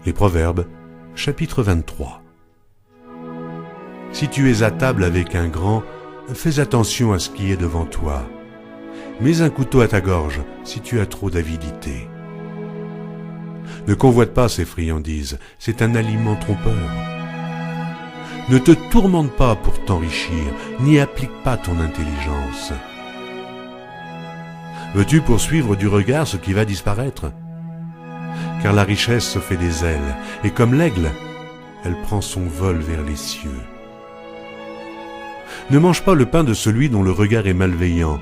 Les Proverbes, chapitre 23. Si tu es à table avec un grand, fais attention à ce qui est devant toi. Mets un couteau à ta gorge si tu as trop d'avidité. Ne convoite pas ces friandises, c'est un aliment trompeur. Ne te tourmente pas pour t'enrichir, n'y applique pas ton intelligence. Veux-tu poursuivre du regard ce qui va disparaître ? Car la richesse se fait des ailes, et comme l'aigle, elle prend son vol vers les cieux. Ne mange pas le pain de celui dont le regard est malveillant,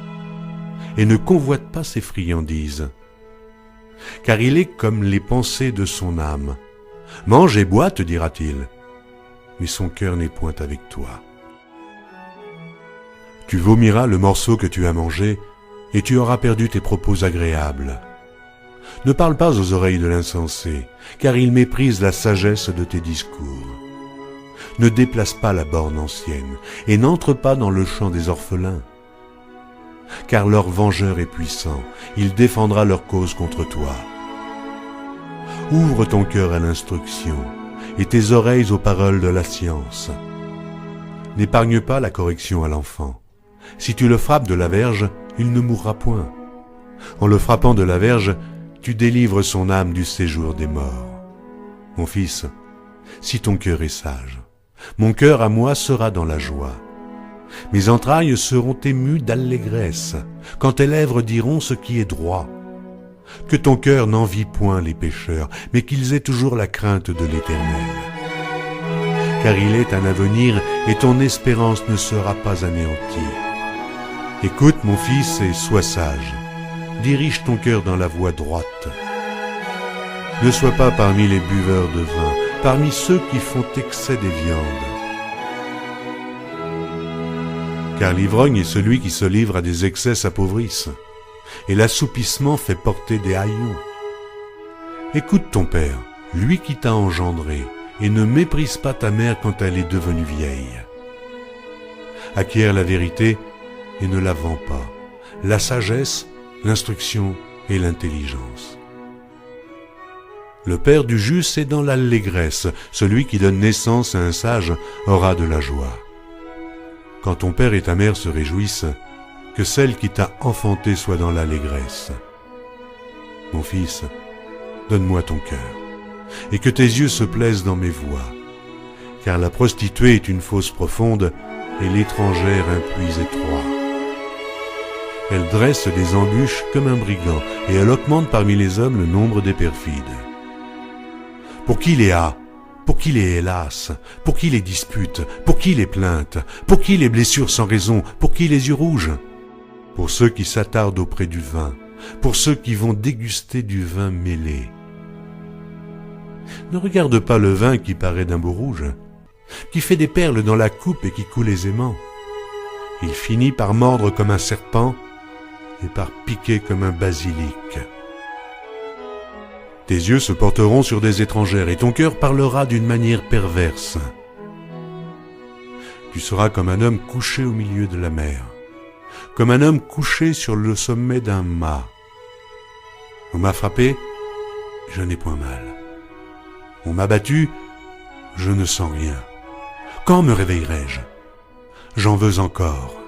et ne convoite pas ses friandises, car il est comme les pensées de son âme. Mange et bois, te dira-t-il, mais son cœur n'est point avec toi. Tu vomiras le morceau que tu as mangé, et tu auras perdu tes propos agréables. Ne parle pas aux oreilles de l'insensé, car il méprise la sagesse de tes discours. Ne déplace pas la borne ancienne, et n'entre pas dans le champ des orphelins. Car leur vengeur est puissant, il défendra leur cause contre toi. Ouvre ton cœur à l'instruction, et tes oreilles aux paroles de la science. N'épargne pas la correction à l'enfant. Si tu le frappes de la verge, il ne mourra point. En le frappant de la verge, tu délivres son âme du séjour des morts. Mon fils, si ton cœur est sage, mon cœur à moi sera dans la joie. Mes entrailles seront émues d'allégresse, quand tes lèvres diront ce qui est droit. Que ton cœur n'envie point les pécheurs, mais qu'ils aient toujours la crainte de l'Éternel. Car il est un avenir, et ton espérance ne sera pas anéantie. Écoute, mon fils, et sois sage. Dirige ton cœur dans la voie droite. Ne sois pas parmi les buveurs de vin, parmi ceux qui font excès des viandes. Car l'ivrogne et celui qui se livre à des excès s'appauvrissent, et l'assoupissement fait porter des haillons. Écoute ton père, lui qui t'a engendré, et ne méprise pas ta mère quand elle est devenue vieille. Acquiert la vérité et ne la vends pas, la sagesse, l'instruction et l'intelligence. Le père du juste est dans l'allégresse, celui qui donne naissance à un sage aura de la joie. Quand ton père et ta mère se réjouissent, que celle qui t'a enfanté soit dans l'allégresse. Mon fils, donne-moi ton cœur, et que tes yeux se plaisent dans mes voies, car la prostituée est une fosse profonde, et l'étrangère un puits étroit. Elle dresse des embûches comme un brigand, et elle augmente parmi les hommes le nombre des perfides. Pour qui les hâts, pour qui les hélas, pour qui les disputes, pour qui les plaintes, pour qui les blessures sans raison, pour qui les yeux rouges? Pour ceux qui s'attardent auprès du vin, pour ceux qui vont déguster du vin mêlé. Ne regarde pas le vin qui paraît d'un beau rouge, qui fait des perles dans la coupe et qui coule aisément. Il finit par mordre comme un serpent, et par piquer comme un basilic. Tes yeux se porteront sur des étrangères, et ton cœur parlera d'une manière perverse. Tu seras comme un homme couché au milieu de la mer, comme un homme couché sur le sommet d'un mât. On m'a frappé, je n'ai point mal. On m'a battu, je ne sens rien. Quand me réveillerai-je ? J'en veux encore.